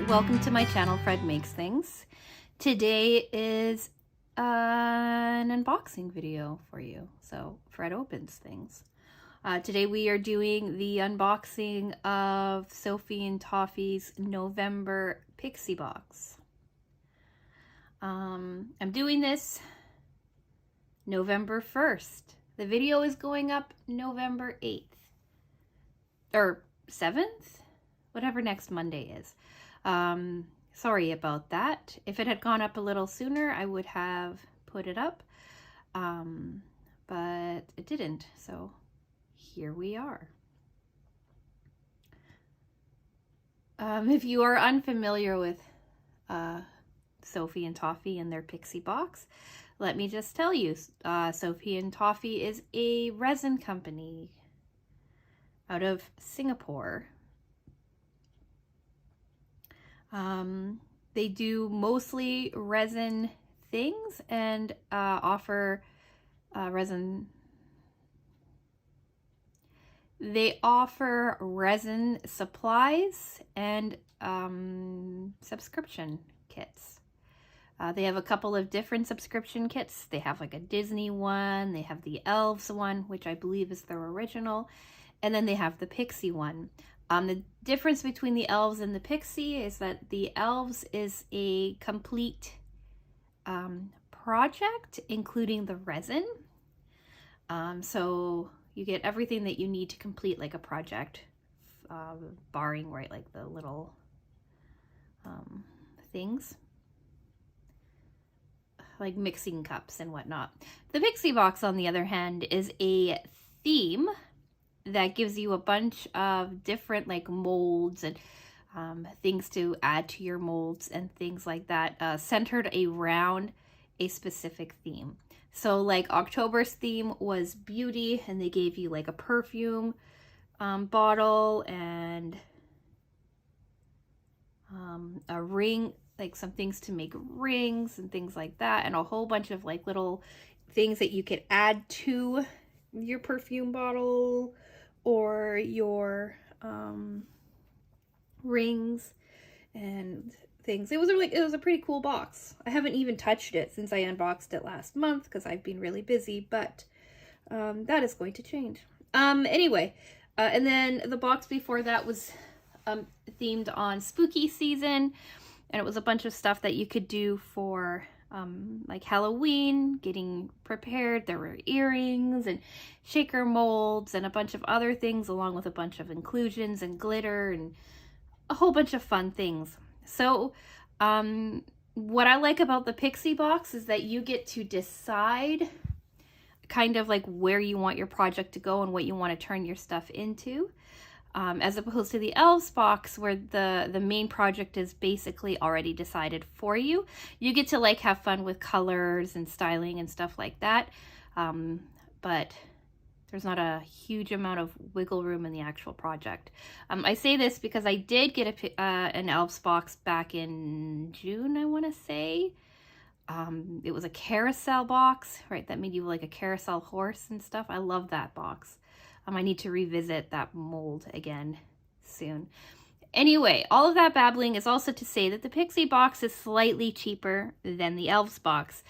welcome to my channel, Fred Makes Things. Today is an unboxing video for you. So Fred opens things. Today we are doing the unboxing of Sophie and Toffee's November Pixie Box. I'm doing this November 1st. The video is going up November 8th. Or 7th? Whatever next Monday is. Sorry about that. If it had gone up a little sooner, I would have put it up. But it didn't, so here we are. If you are unfamiliar with Sophie and Toffee and their Pixie Box, let me just tell you, Sophie and Toffee is a resin company out of Singapore. They do mostly resin things and offer resin. They offer resin supplies and subscription kits. They have a couple of different subscription kits. They have like a Disney one, they have the Elves one, which I believe is their original, and then they have the Pixie one. The difference between the Elves and the Pixie is that the Elves is a complete project, including the resin. So you get everything that you need to complete like a project, barring, right, like the little things, like mixing cups and whatnot. The Pixie Box, on the other hand, is a theme that gives you a bunch of different like molds and things to add to your molds and things like that, centered around a specific theme. So like October's theme was beauty, and they gave you like a perfume bottle and a ring, like some things to make rings and things like that, and a whole bunch of like little things that you could add to your perfume bottle or your rings and things. It was a pretty cool box. I haven't even touched it since I unboxed it last month because I've been really busy, but that is going to change. Anyway, and then the box before that was themed on spooky season, and it was a bunch of stuff that you could do for like Halloween, getting prepared. There were earrings and shaker molds and a bunch of other things, along with a bunch of inclusions and glitter and a whole bunch of fun things. So what I like about the Pixie Box is that you get to decide kind of like where you want your project to go and what you want to turn your stuff into. As opposed to the Elves box, where the main project is basically already decided for you. You get to like have fun with colors and styling and stuff like that, but there's not a huge amount of wiggle room in the actual project. I say this because I did get an Elves box back in June, I want to say. It was a carousel box, right? That made you like a carousel horse and stuff. I love that box. I need to revisit that mold again soon. Anyway, all of that babbling is also to say that the Pixie Box is slightly cheaper than the Elves box.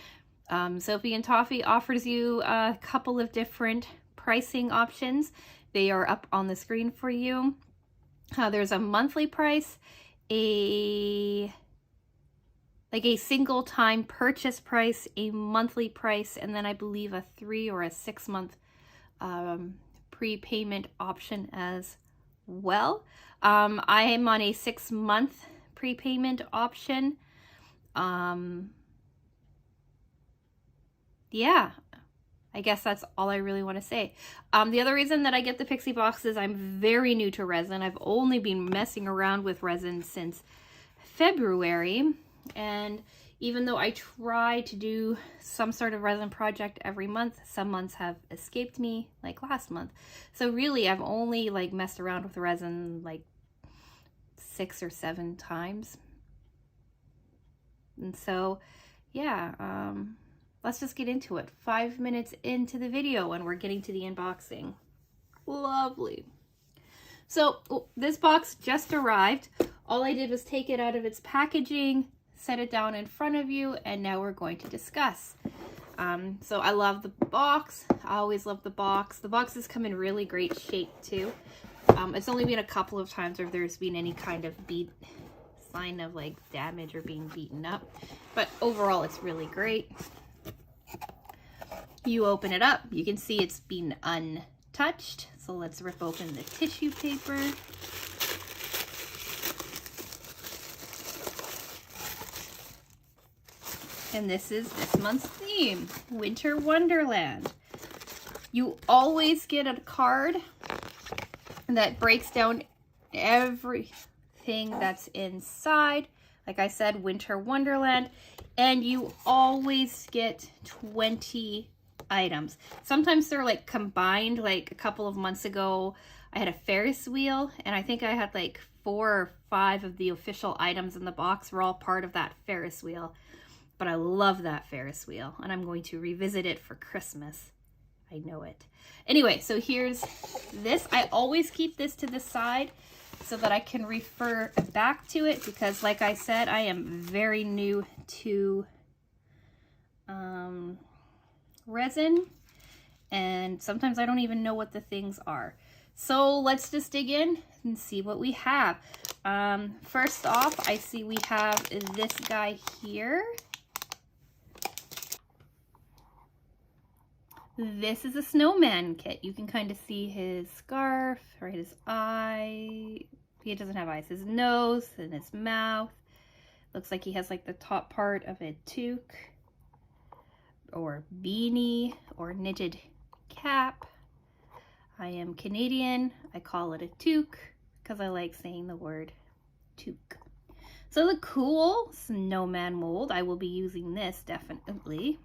Sophie and Toffee offers you a couple of different pricing options. They are up on the screen for you. There's a monthly price, a single time purchase price, a monthly price, and then I believe a 3 or a 6 month prepayment option as well. I am on a 6-month prepayment option. Yeah, I guess that's all I really want to say. The other reason that I get the Pixie Box is I'm very new to resin. I've only been messing around with resin since February, and even though I try to do some sort of resin project every month, some months have escaped me, like last month. So really, I've only like messed around with resin like 6 or 7 times. And so, yeah, let's just get into it. 5 minutes into the video and we're getting to the unboxing. Lovely. So this box just arrived All I did was take it out of its packaging, set it down in front of you, and now we're going to discuss. So I love the box. I always love the box. The boxes come in really great shape too. It's only been a couple of times where there's been any kind of sign of like damage or being beaten up, but overall it's really great. You open it up, you can see it's been untouched. So let's rip open the tissue paper. And this is this month's theme, Winter Wonderland. You always get a card that breaks down everything that's inside. Like I said, Winter Wonderland. And you always get 20 items. Sometimes they're like combined. Like a couple of months ago, I had a Ferris wheel, and I think I had like 4 or 5 of the official items in the box were all part of that Ferris wheel. But I love that Ferris wheel, and I'm going to revisit it for Christmas. I know it. Anyway, so here's this. I always keep this to the side so that I can refer back to it, because like I said, I am very new to resin, and sometimes I don't even know what the things are. So let's just dig in and see what we have. First off, I see we have this guy here. This is a snowman kit. You can kind of see his scarf, or his eye. He doesn't have eyes. His nose and his mouth. Looks like he has like the top part of a toque, or beanie, or knitted cap. I am Canadian. I call it a toque because I like saying the word toque. So the cool snowman mold, I will be using this definitely.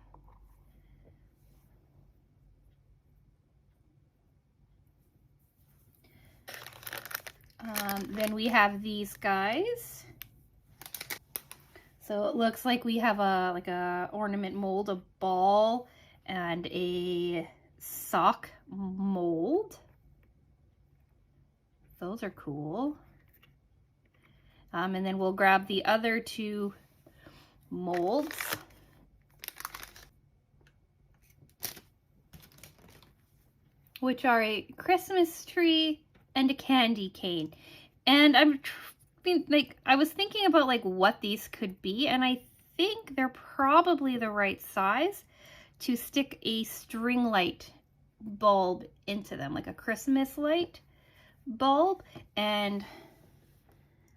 Then we have these guys. So it looks like we have a ornament mold, a ball, and a sock mold. Those are cool. And then we'll grab the other 2 molds. Which are a Christmas tree and a candy cane. And I was thinking about like what these could be, and I think they're probably the right size to stick a string light bulb into them, like a Christmas light bulb. And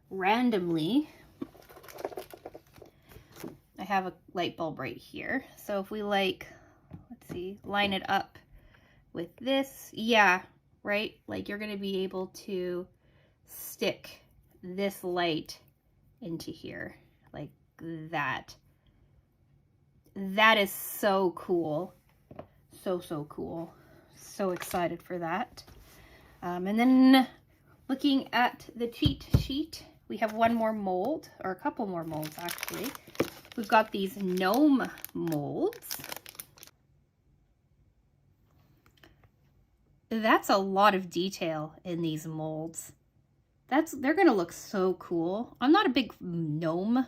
randomly, I have a light bulb right here. So if we like, let's see, line it up with this, yeah, right? Like you're gonna be able to stick this light into here like that. That is so cool. So cool. So excited for that. And then looking at the cheat sheet, we have one more mold, or a couple more molds actually. We've got these gnome molds. That's a lot of detail in these molds. They're gonna look so cool. I'm not a big gnome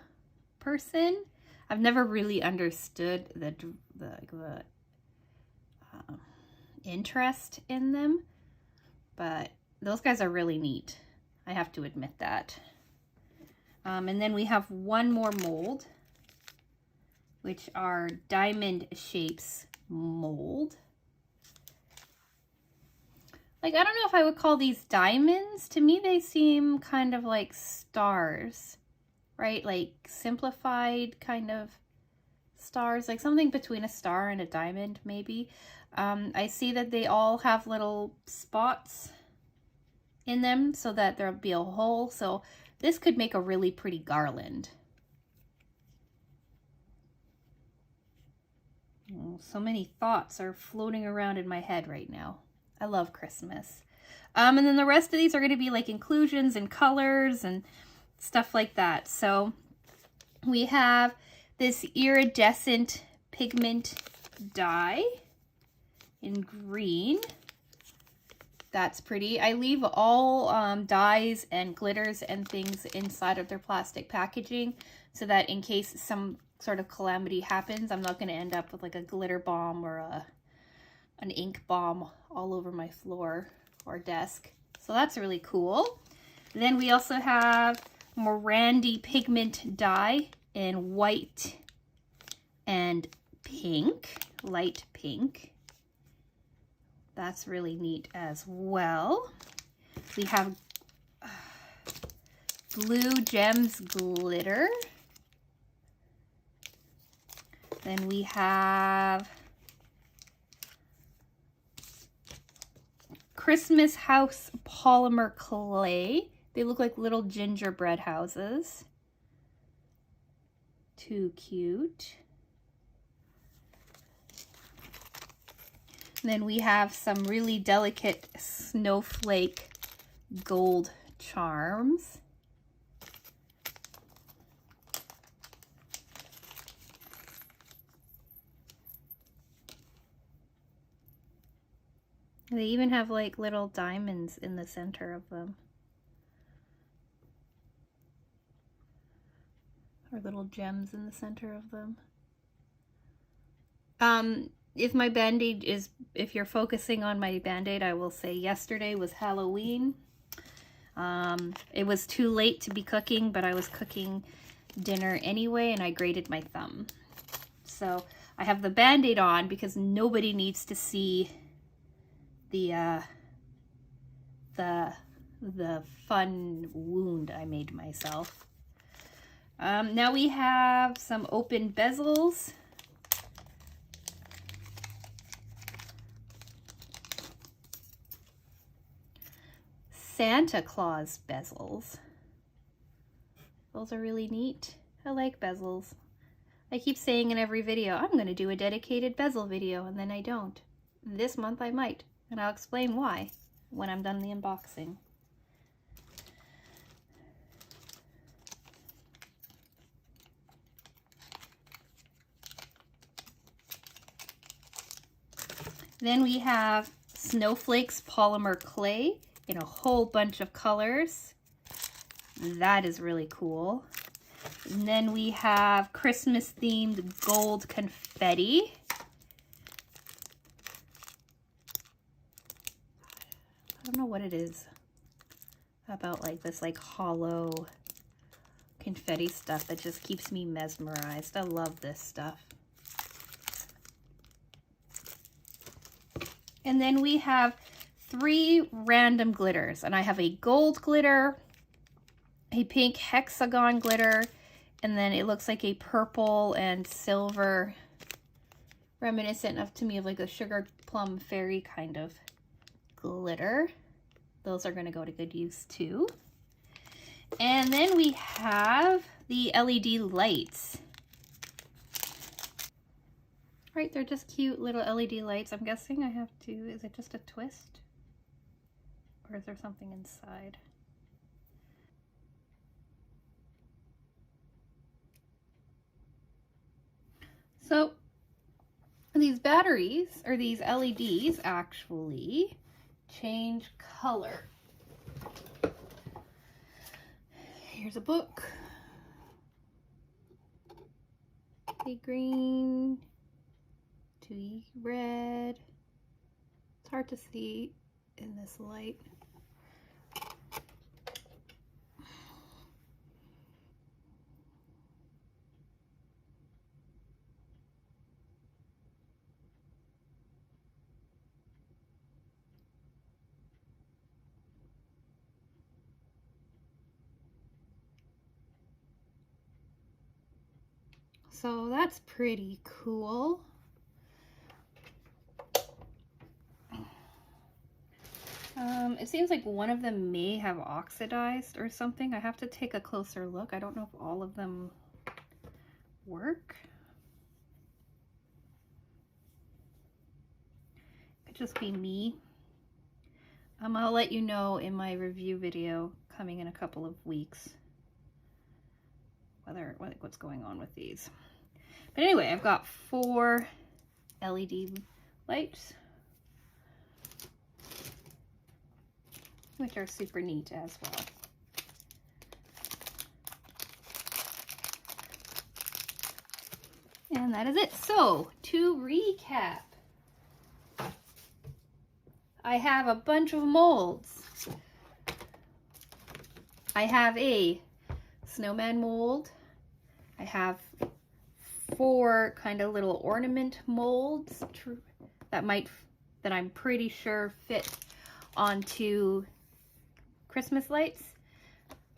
person. I've never really understood the interest in them, but those guys are really neat. I have to admit that. And then we have one more mold, which are diamond shapes mold. Like, I don't know if I would call these diamonds. To me, they seem kind of like stars, right? Like simplified kind of stars, like something between a star and a diamond, maybe. I see that they all have little spots in them so that there'll be a hole. So this could make a really pretty garland. Oh, so many thoughts are floating around in my head right now. I love Christmas. And then the rest of these are going to be like inclusions and colors and stuff like that. So we have this iridescent pigment dye in green. That's pretty. I leave all dyes and glitters and things inside of their plastic packaging so that in case some sort of calamity happens, I'm not going to end up with like a glitter bomb or an ink bomb all over my floor or desk. So that's really cool. Then we also have Morandi pigment dye in white and pink, light pink. That's really neat as well. We have Blue Gems glitter. Then we have Christmas House polymer clay. They look like little gingerbread houses. Too cute. And then we have some really delicate snowflake gold charms. They even have like little diamonds in the center of them. Or little gems in the center of them. If my band-aid is, if you're focusing on my band-aid, I will say yesterday was Halloween. It was too late to be cooking, but I was cooking dinner anyway, and I grated my thumb. So I have the band-aid on because nobody needs to see the fun wound I made myself. Now we have some open bezels. Santa Claus bezels. Those are really neat. I like bezels. I keep saying in every video, I'm going to do a dedicated bezel video, and then I don't. This month I might, and I'll explain why when I'm done the unboxing. Then we have Snowflakes polymer clay in a whole bunch of colors. That is really cool. And then we have Christmas themed gold confetti. I don't know what it is about like this like hollow confetti stuff that just keeps me mesmerized. I love this stuff. And then we have 3 random glitters, and I have a gold glitter, a pink hexagon glitter, and then it looks like a purple and silver, reminiscent of to me of like a sugar plum fairy kind of glitter. Those are going to go to good use too. And then we have the LED lights. Right, they're just cute little LED lights. I'm guessing I have to, is it just a twist? Or is there something inside? So these batteries, or these LEDs, actually change color. Here's a book. A green, to red. It's hard to see in this light. So that's pretty cool. It seems like one of them may have oxidized or something. I have to take a closer look. I don't know if all of them work. Could just be me. I'll let you know in my review video coming in a couple of weeks what's going on with these. But anyway, I've got 4 LED lights. which are super neat as well. And that is it. So, to recap, I have a bunch of molds. I have a snowman mold. I have 4 kind of little ornament molds that I'm pretty sure fit onto Christmas lights.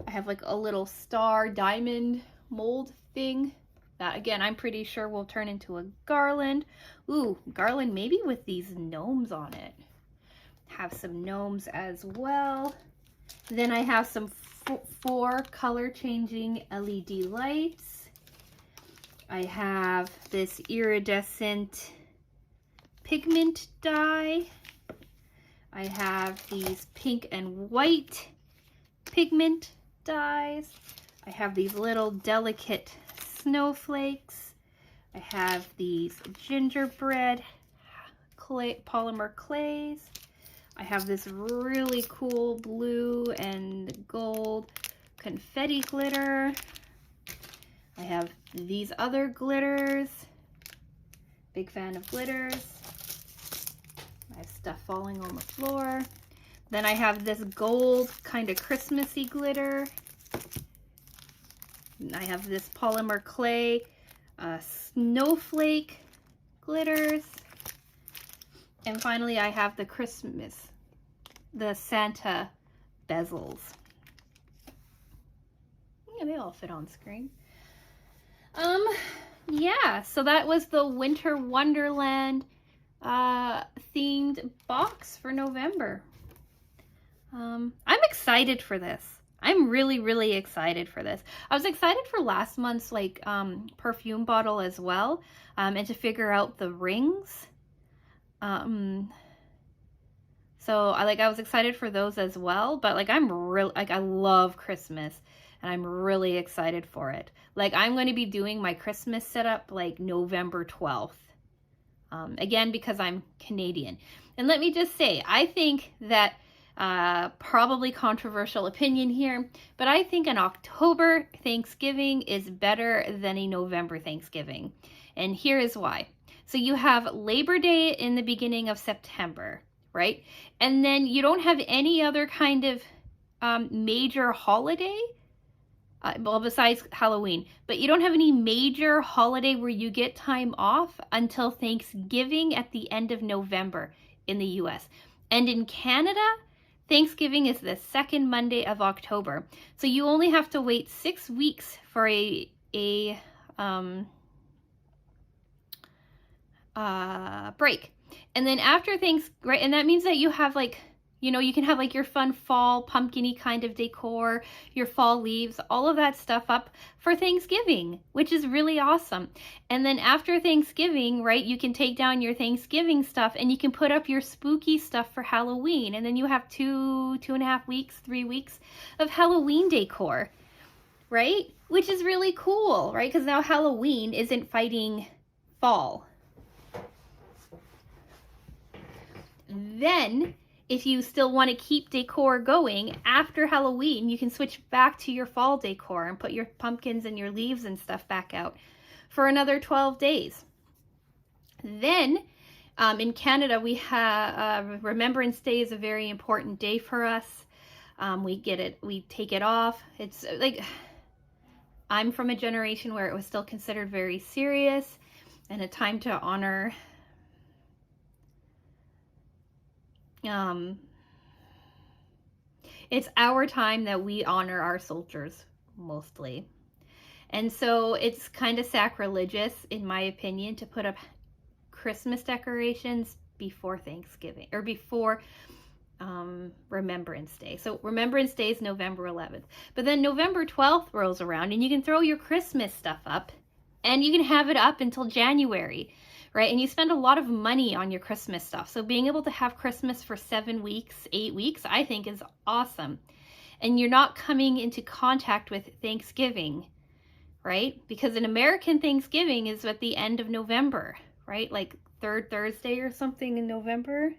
I have like a little star diamond mold thing that, again, I'm pretty sure will turn into a garland. Ooh, garland maybe with these gnomes on it. Have some gnomes as well. Then I have some 4 color changing LED lights. I have this iridescent pigment dye. I have these pink and white pigment dyes. I have these little delicate snowflakes. I have these gingerbread polymer clays. I have this really cool blue and gold confetti glitter. I have these other glitters. Big fan of glitters. I have stuff falling on the floor. Then I have this gold kind of Christmassy glitter. And I have this polymer clay snowflake glitters. And finally I have the Santa bezels. Yeah, they all fit on screen. Yeah, so that was the Winter Wonderland themed box for November. I'm excited for this. I'm really, really excited for this. I was excited for last month's perfume bottle as well, and to figure out the rings. So I was excited for those as well, but I love Christmas and I'm really excited for it. I'm going to be doing my Christmas setup November 12th. Again, because I'm Canadian. And let me just say, I think that probably controversial opinion here, but I think an October Thanksgiving is better than a November Thanksgiving. And here is why. So you have Labor Day in the beginning of September, right? And then you don't have any other kind of major holiday, well, besides Halloween, but you don't have any major holiday where you get time off until Thanksgiving at the end of November in the US. And in Canada, Thanksgiving is the second Monday of October. So you only have to wait 6 weeks for a break. And then after right, and that means that you have you can have your fun fall pumpkin-y kind of decor, your fall leaves, all of that stuff up for Thanksgiving, which is really awesome. And then after Thanksgiving, right, you can take down your Thanksgiving stuff and you can put up your spooky stuff for Halloween. And then you have 2.5 weeks, 3 weeks of Halloween decor, right? Which is really cool, right? Because now Halloween isn't fighting fall. Then, if you still want to keep decor going after Halloween, you can switch back to your fall decor and put your pumpkins and your leaves and stuff back out for another 12 days. Then, in Canada, we have Remembrance Day is a very important day for us. We take it off. It's I'm from a generation where it was still considered very serious and a time to honor it's our time that we honor our soldiers mostly. And so it's kind of sacrilegious, in my opinion, to put up Christmas decorations before Thanksgiving or before Remembrance Day. So Remembrance Day is November 11th. But then November 12th rolls around and you can throw your Christmas stuff up and you can have it up until January. Right? And you spend a lot of money on your Christmas stuff. So being able to have Christmas for 7 weeks, 8 weeks, I think is awesome. And you're not coming into contact with Thanksgiving, right? Because an American Thanksgiving is at the end of November, right? Third Thursday or something in November.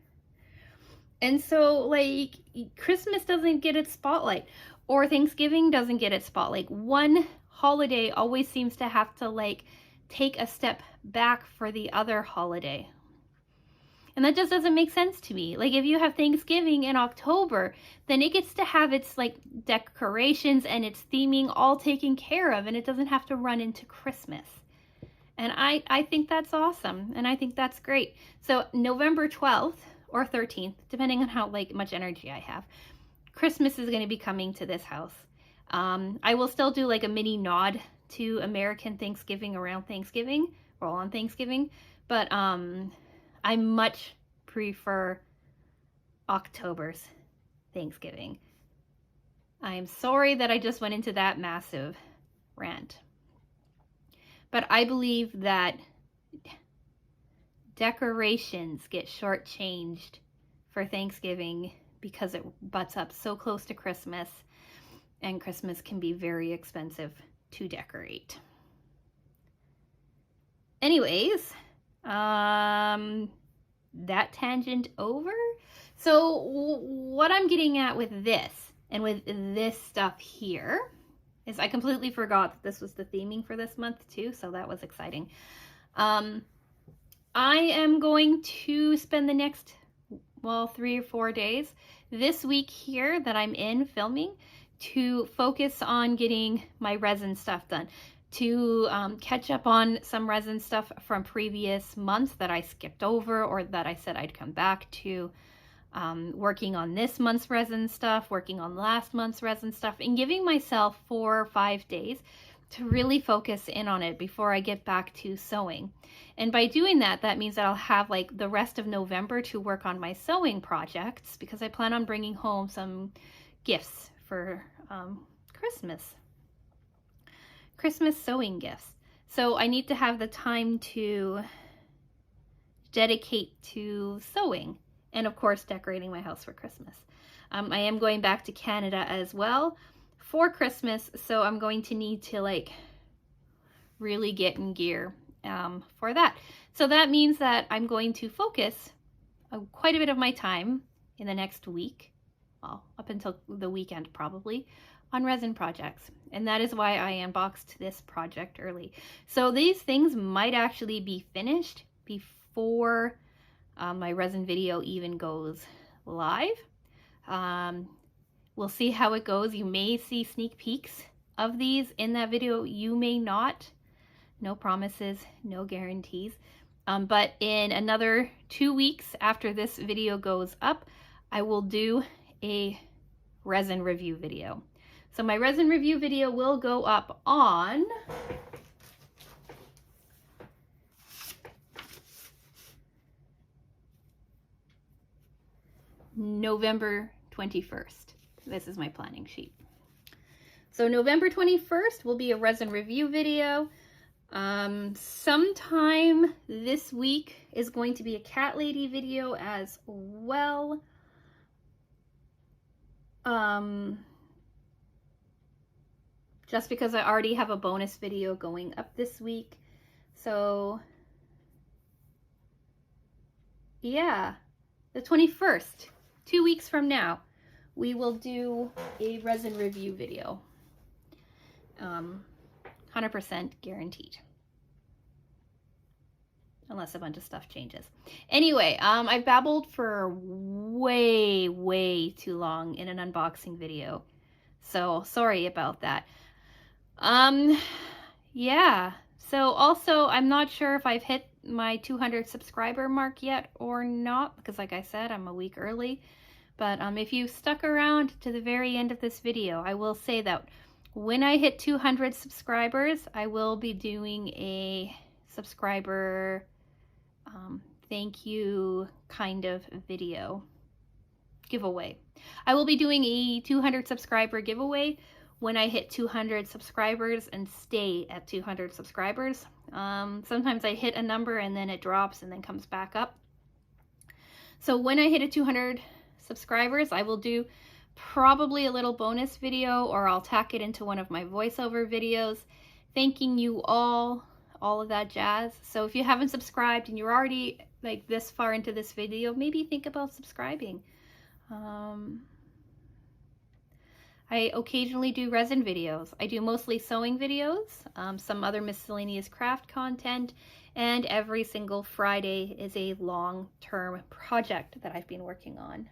And so, like, Christmas doesn't get its spotlight, or Thanksgiving doesn't get its spotlight. One holiday always seems to have to, like, take a step back for the other holiday. And that just doesn't make sense to me. Like, if you have Thanksgiving in October, then it gets to have its, like, decorations and its theming all taken care of, and it doesn't have to run into Christmas. And I think that's awesome, and I think that's great. So November 12th or 13th, depending on how, like, much energy I have, Christmas is going to be coming to this house. I will still do, like, a mini nod to American Thanksgiving around Thanksgiving, or on Thanksgiving, but I much prefer October's Thanksgiving. I'm sorry that I just went into that massive rant. But I believe that decorations get shortchanged for Thanksgiving because it butts up so close to Christmas, and Christmas can be very expensive to decorate. Anyways, that tangent over. So what I'm getting at with this and with this stuff here is I completely forgot that this was the theming for this month too, so that was exciting. I am going to spend the next, well, 3 or 4 days this week here that I'm in filming to focus on getting my resin stuff done, to catch up on some resin stuff from previous months that I skipped over or that I said I'd come back to, working on this month's resin stuff, working on last month's resin stuff, and giving myself 4 or 5 days to really focus in on it before I get back to sewing. And by doing that, that means that I'll have like the rest of November to work on my sewing projects, because I plan on bringing home some gifts for Christmas sewing gifts. So I need to have the time to dedicate to sewing and, of course, decorating my house for Christmas. I am going back to Canada as well for Christmas, so I'm going to need to like really get in gear for that. So that means that I'm going to focus quite a bit of my time in the next week, well, up until the weekend probably, on resin projects. And that is why I unboxed this project early. So these things might actually be finished before my resin video even goes live. We'll see how it goes. You may see sneak peeks of these in that video. You may not. No promises, no guarantees. But in another 2 weeks after this video goes up, I will do a resin review video. So my resin review video will go up on November 21st. This is my planning sheet. So November 21st will be a resin review video. Sometime this week is going to be a cat lady video as well. Just because I already have a bonus video going up this week. So yeah, the 21st, 2 weeks from now, we will do a resin review video. 100% guaranteed. Unless a bunch of stuff changes. Anyway, I've babbled for way too long in an unboxing video. So sorry about that. Yeah. So also, I'm not sure if I've hit my 200 subscriber mark yet or not, because like I said, I'm a week early. But if you stuck around to the very end of this video, I will say that when I hit 200 subscribers, I will be doing a subscriber thank you kind of video giveaway. I will be doing a 200 subscriber giveaway when I hit 200 subscribers and stay at 200 subscribers. Sometimes I hit a number and then it drops and then comes back up. So when I hit a 200 subscribers, I will do probably a little bonus video, or I'll tack it into one of my voiceover videos, thanking you all of that jazz. So if you haven't subscribed and you're already like this far into this video, maybe think about subscribing. I occasionally do resin videos. I do mostly sewing videos, some other miscellaneous craft content, and every single Friday is a long-term project that I've been working on.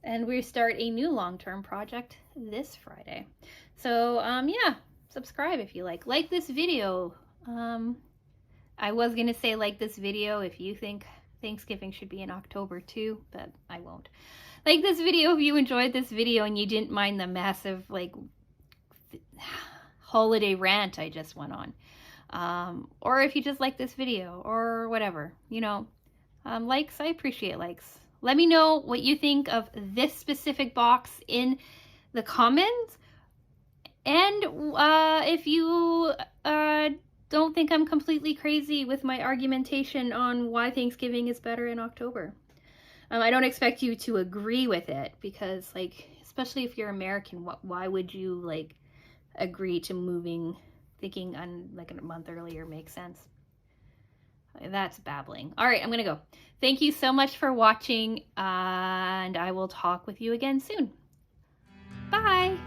And we start a new long-term project this Friday. So yeah, subscribe if you like. Like this video. I was gonna say like this video if you think Thanksgiving should be in October too, but I won't. Like this video if you enjoyed this video and you didn't mind the massive like holiday rant I just went on. Or if you just like this video or whatever, you know. Likes, I appreciate likes. Let me know what you think of this specific box in the comments. And if you don't think I'm completely crazy with my argumentation on why Thanksgiving is better in October. I don't expect you to agree with it because, like, especially if you're American, why would you, like, agree to moving, thinking on, like, a month earlier makes sense? That's babbling. All right, I'm going to go. Thank you so much for watching, and I will talk with you again soon. Bye!